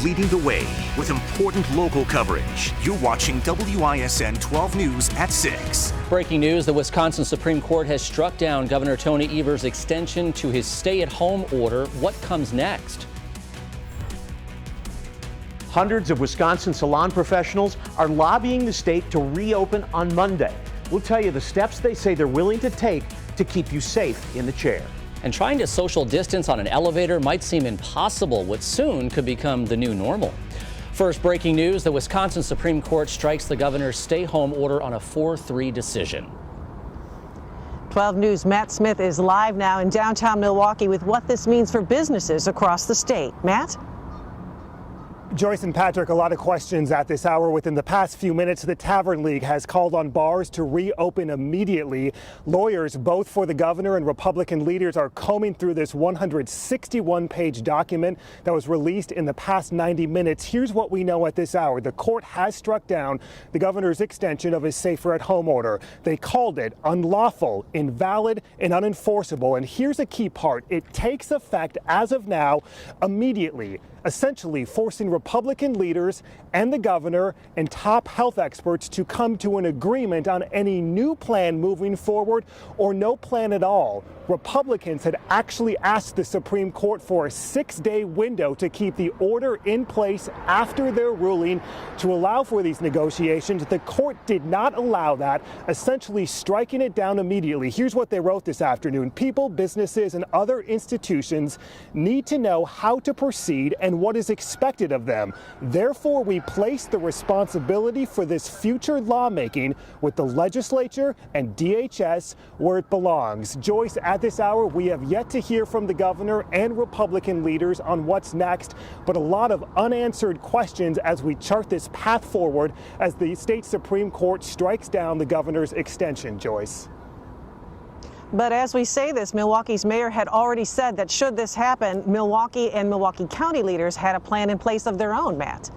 leading the way with important local coverage. You're watching WISN 12 News at 6. Breaking news, the Wisconsin Supreme Court has struck down Governor Tony Evers' extension to his stay-at-home order. What comes next? Hundreds of Wisconsin salon professionals are lobbying the state to reopen on Monday. We'll tell you the steps they say they're willing to take to keep you safe in the chair. And trying to social distance on an elevator might seem impossible, what soon could become the new normal. First breaking news, the Wisconsin Supreme Court strikes the governor's stay-home order on a 4-3 decision. 12 News' Matt Smith is live now in downtown Milwaukee with what this means for businesses across the state. Matt? Joyce and Patrick, a lot of questions at this hour. Within the past few minutes, the Tavern League has called on bars to reopen immediately. Lawyers, both for the governor and Republican leaders, are combing through this 161-page document that was released in the past 90 minutes. Here's what we know at this hour. The court has struck down the governor's extension of his safer-at-home order. They called it unlawful, invalid, and unenforceable. And here's a key part. It takes effect as of now, immediately, essentially forcing Republican leaders and the governor and top health experts to come to an agreement on any new plan moving forward or no plan at all. Republicans had actually asked the Supreme Court for a 6-day window to keep the order in place after their ruling to allow for these negotiations. The court did not allow that, essentially striking it down immediately. Here's what they wrote this afternoon. People, businesses, and other institutions need to know how to proceed and what is expected of them. Therefore, we place the responsibility for this future lawmaking with the legislature and DHS where it belongs. Joyce, at this hour, we have yet to hear from the governor and Republican leaders on what's next, but a lot of unanswered questions as we chart this path forward as the state Supreme Court strikes down the governor's extension. Joyce. But as we say this, Milwaukee's mayor had already said that should this happen, Milwaukee and Milwaukee County leaders had a plan in place of their own, Matt.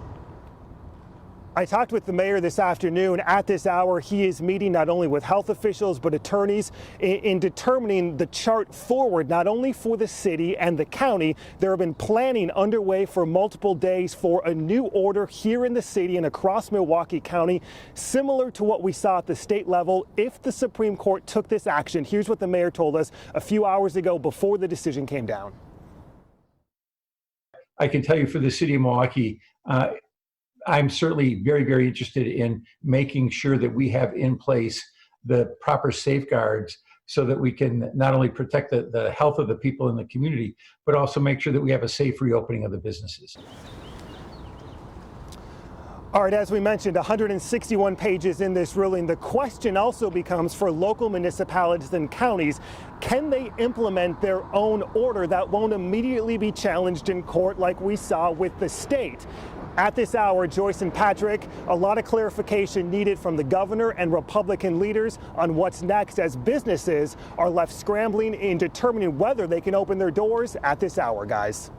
I talked with the mayor this afternoon. At this hour, he is meeting not only with health officials but attorneys in determining the chart forward, not only for the city and the county. There have been planning underway for multiple days for a new order here in the city and across Milwaukee County, similar to what we saw at the state level if the Supreme Court took this action. Here's what the mayor told us a few hours ago before the decision came down. I can tell you for the city of Milwaukee, I'm certainly very, very interested in making sure that we have in place the proper safeguards so that we can not only protect the health of the people in the community, but also make sure that we have a safe reopening of the businesses. All right, as we mentioned, 161 pages in this ruling. The question also becomes for local municipalities and counties, can they implement their own order that won't immediately be challenged in court like we saw with the state? At this hour, Joyce and Patrick, a lot of clarification needed from the governor and Republican leaders on what's next as businesses are left scrambling in determining whether they can open their doors at this hour, guys.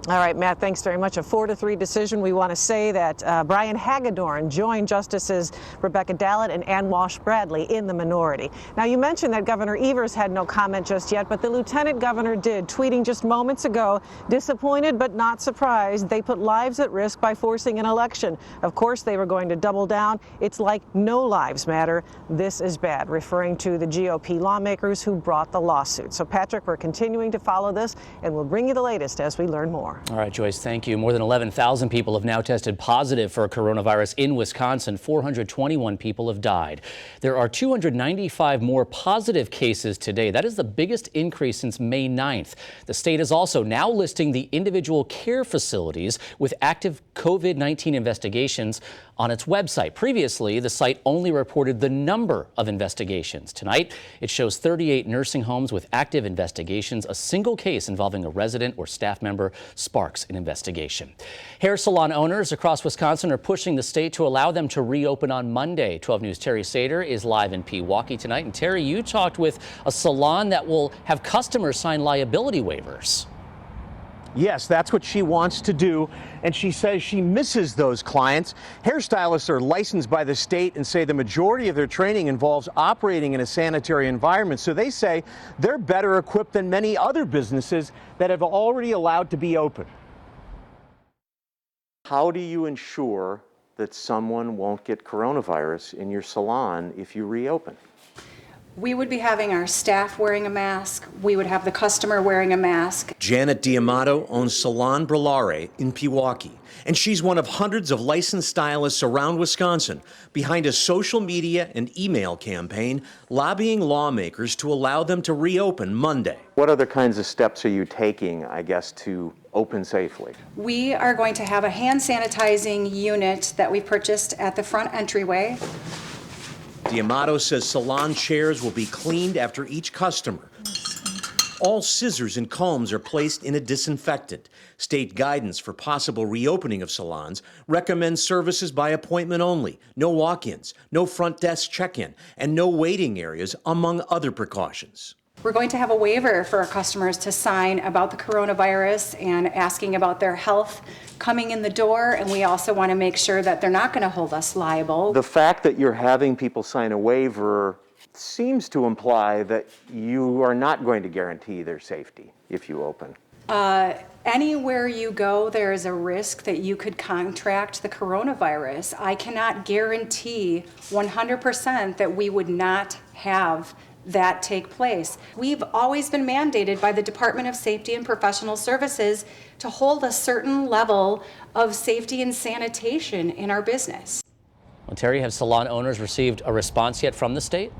All right, Matt, thanks very much. A 4-3 decision. We want to say that Brian Hagedorn joined Justices Rebecca Dallett and Ann Walsh-Bradley in the minority. Now, you mentioned that Governor Evers had no comment just yet, but the lieutenant governor did, tweeting just moments ago, disappointed but not surprised. They put lives at risk by forcing an election. Of course, they were going to double down. It's like no lives matter. This is bad, referring to the GOP lawmakers who brought the lawsuit. So, Patrick, we're continuing to follow this, and we'll bring you the latest as we learn more. All right, Joyce, thank you. More than 11,000 people have now tested positive for coronavirus in Wisconsin. 421 people have died. There are 295 more positive cases today. That is the biggest increase since May 9th. The state is also now listing the individual care facilities with active COVID-19 investigations on its website. Previously, the site only reported the number of investigations. Tonight, it shows 38 nursing homes with active investigations. A single case involving a resident or staff member sparks an investigation. Hair salon owners across Wisconsin are pushing the state to allow them to reopen on Monday. 12 News' Terry Sater is live in Pewaukee tonight. And Terry, you talked with a salon that will have customers sign liability waivers. Yes, that's what she wants to do, and she says she misses those clients. Hairstylists are licensed by the state and say the majority of their training involves operating in a sanitary environment, so they say they're better equipped than many other businesses that have already allowed to be open. How do you ensure that someone won't get coronavirus in your salon if you reopen? We would be having our staff wearing a mask. We would have the customer wearing a mask. Janet D'Amato owns Salon Brillare in Milwaukee, and she's one of hundreds of licensed stylists around Wisconsin behind a social media and email campaign lobbying lawmakers to allow them to reopen Monday. What other kinds of steps are you taking, I guess, to open safely? We are going to have a hand sanitizing unit that we purchased at the front entryway. D'Amato says salon chairs will be cleaned after each customer. All scissors and combs are placed in a disinfectant. State guidance for possible reopening of salons recommends services by appointment only, no walk-ins, no front desk check-in, and no waiting areas, among other precautions. We're going to have a waiver for our customers to sign about the coronavirus and asking about their health coming in the door, and we also want to make sure that they're not going to hold us liable. The fact that you're having people sign a waiver seems to imply that you are not going to guarantee their safety if you open. Anywhere you go, there is a risk that you could contract the coronavirus. I cannot guarantee 100% that we would not have that take place. We've always been mandated by the Department of Safety and Professional Services to hold a certain level of safety and sanitation in our business. Well, Terry, have salon owners received a response yet from the state?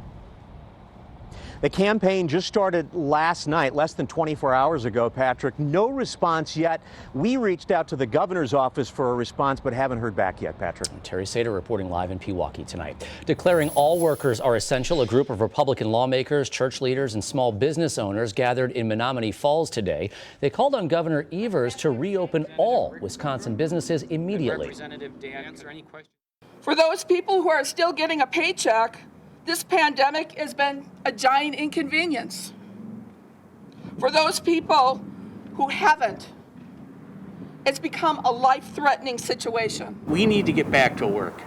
The campaign just started last night, less than 24 hours ago, Patrick. No response yet. We reached out to the governor's office for a response, but haven't heard back yet, Patrick. Terry Sater reporting live in Milwaukee tonight. Declaring all workers are essential, a group of Republican lawmakers, church leaders, and small business owners gathered in Menominee Falls today. They called on Governor Evers to reopen all Wisconsin businesses immediately. Representative Dan, is there any question? For those people who are still getting a paycheck, this pandemic has been a giant inconvenience. For those people who haven't, it's become a life-threatening situation. We need to get back to work,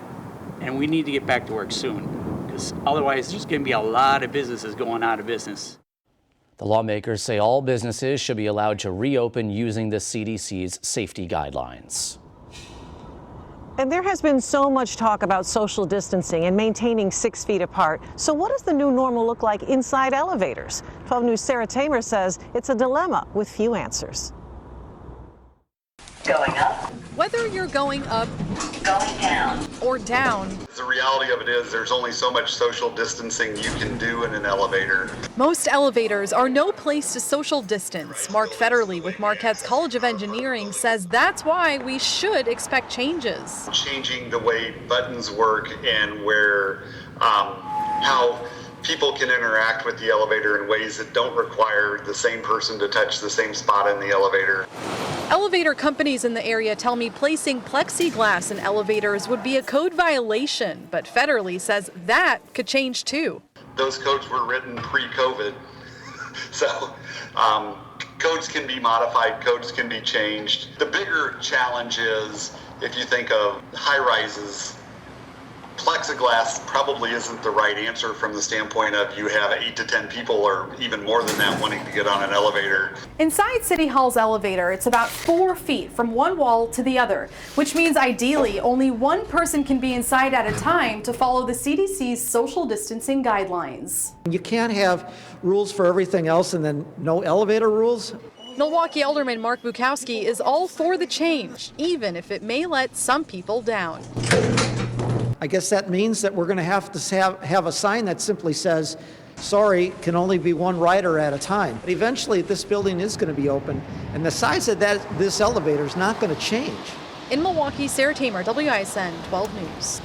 and we need to get back to work soon, because otherwise there's going to be a lot of businesses going out of business. The lawmakers say all businesses should be allowed to reopen using the CDC's safety guidelines. And there has been so much talk about social distancing and maintaining 6 feet apart. So what does the new normal look like inside elevators? 12 News' Sarah Tamer says it's a dilemma with few answers. Going up. Whether you're going up, going down, or down. The reality of it is there's only so much social distancing you can do in an elevator. Most elevators are no place to social distance. Mark Federley with Marquette's College of Engineering says that's why we should expect changes. Changing the way buttons work and where, how people can interact with the elevator in ways that don't require the same person to touch the same spot in the elevator. Elevator companies in the area tell me placing plexiglass in elevators would be a code violation, but Federley says that could change too. Those codes were written pre-COVID, so codes can be modified, codes can be changed. The bigger challenge is if you think of high-rises, plexiglass probably isn't the right answer from the standpoint of you have 8 to 10 people or even more than that wanting to get on an elevator. Inside City Hall's elevator, it's about 4 feet from one wall to the other, which means ideally only one person can be inside at a time to follow the CDC's social distancing guidelines. You can't have rules for everything else and then no elevator rules. Milwaukee Alderman Mark Bukowski is all for the change, even if it may let some people down. I guess that means that we're going to have a sign that simply says, sorry, can only be one rider at a time. But eventually this building is going to be open, and the size of this elevator is not going to change. In Milwaukee, Sarah Tamer, WISN 12 News.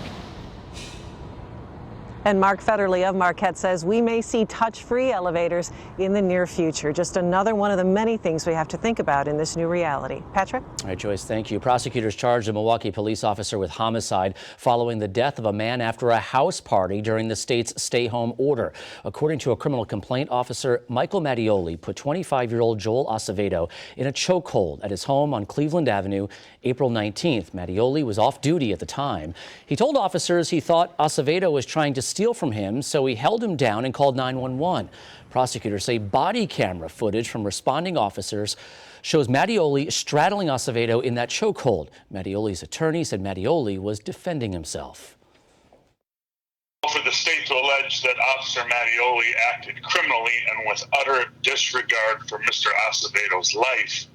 And Mark Federley of Marquette says we may see touch-free elevators in the near future. Just another one of the many things we have to think about in this new reality. Patrick? All right, Joyce, thank you. Prosecutors charged a Milwaukee police officer with homicide following the death of a man after a house party during the state's stay-home order. According to a criminal complaint, Officer Michael Mattioli put 25-year-old Joel Acevedo in a chokehold at his home on Cleveland Avenue April 19th. Mattioli was off duty at the time. He told officers he thought Acevedo was trying to steal steal from him, so he held him down and called 911. Prosecutors say body camera footage from responding officers shows Mattioli straddling Acevedo in that chokehold. Mattioli's attorney said Mattioli was defending himself. For the state to allege that Officer Mattioli acted criminally and with utter disregard for Mr. Acevedo's life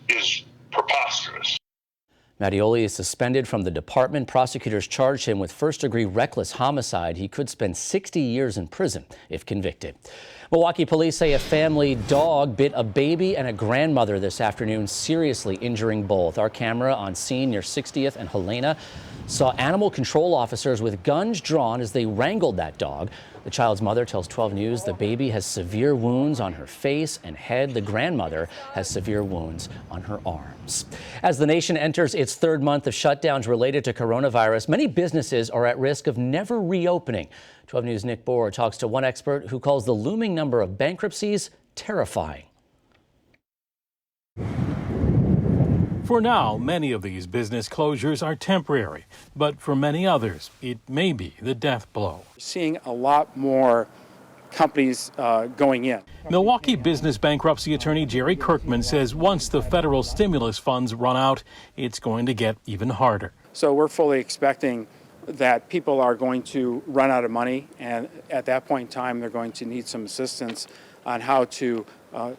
is preposterous. Mattioli is suspended from the department. Prosecutors charged him with first-degree reckless homicide. He could spend 60 years in prison if convicted. Milwaukee police say a family dog bit a baby and a grandmother this afternoon, seriously injuring both. Our camera on scene near 60th and Helena saw animal control officers with guns drawn as they wrangled that dog. The child's mother tells 12 News the baby has severe wounds on her face and head. The grandmother has severe wounds on her arms. As the nation enters its third month of shutdowns related to coronavirus, many businesses are at risk of never reopening. 12 News' Nick Bohr talks to one expert who calls the looming number of bankruptcies terrifying. For now, many of these business closures are temporary, but for many others, it may be the death blow. Seeing a lot more companies going in. Milwaukee business bankruptcy attorney Jerry Kirkman says once the federal stimulus funds run out, it's going to get even harder. So we're fully expecting that people are going to run out of money, and at that point in time, they're going to need some assistance on how to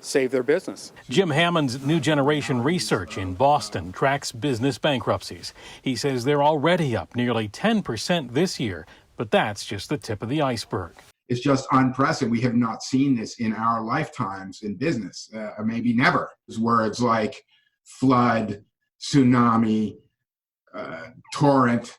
save their business. Jim Hammond's New Generation Research in Boston tracks business bankruptcies. He says they're already up nearly 10% this year, but that's just the tip of the iceberg. It's just unprecedented. We have not seen this in our lifetimes in business, maybe never. Words like flood, tsunami, torrent,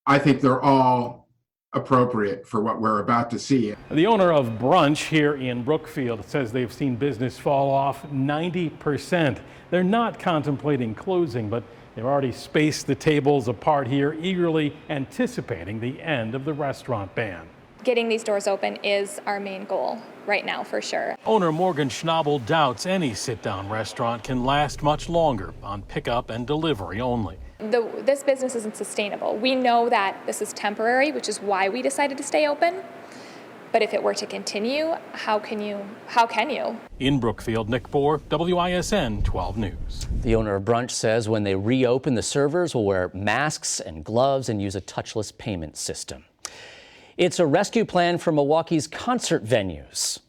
I think they're all appropriate for what we're about to see. The owner of Brunch here in Brookfield says they've seen business fall off 90%. They're not contemplating closing, but they've already spaced the tables apart here, eagerly anticipating the end of the restaurant ban. Getting these doors open is our main goal right now, for sure. Owner Morgan Schnabel doubts any sit-down restaurant can last much longer on pickup and delivery only. This business isn't sustainable. We know that this is temporary, which is why we decided to stay open. But if it were to continue, how can you? In Brookfield, Nick Bohr, WISN 12 News. The owner of Brunch says when they reopen, the servers will wear masks and gloves and use a touchless payment system. It's a rescue plan for Milwaukee's concert venues.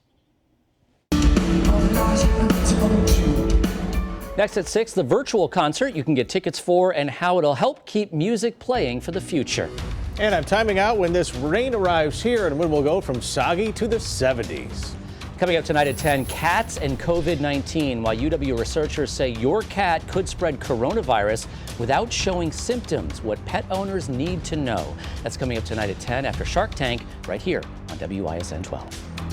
Next at 6, the virtual concert you can get tickets for and how it'll help keep music playing for the future. And I'm timing out when this rain arrives here and when we'll go from soggy to the 70s. Coming up tonight at 10, cats and COVID-19. While UW researchers say your cat could spread coronavirus without showing symptoms, what pet owners need to know. That's coming up tonight at 10 after Shark Tank right here on WISN 12.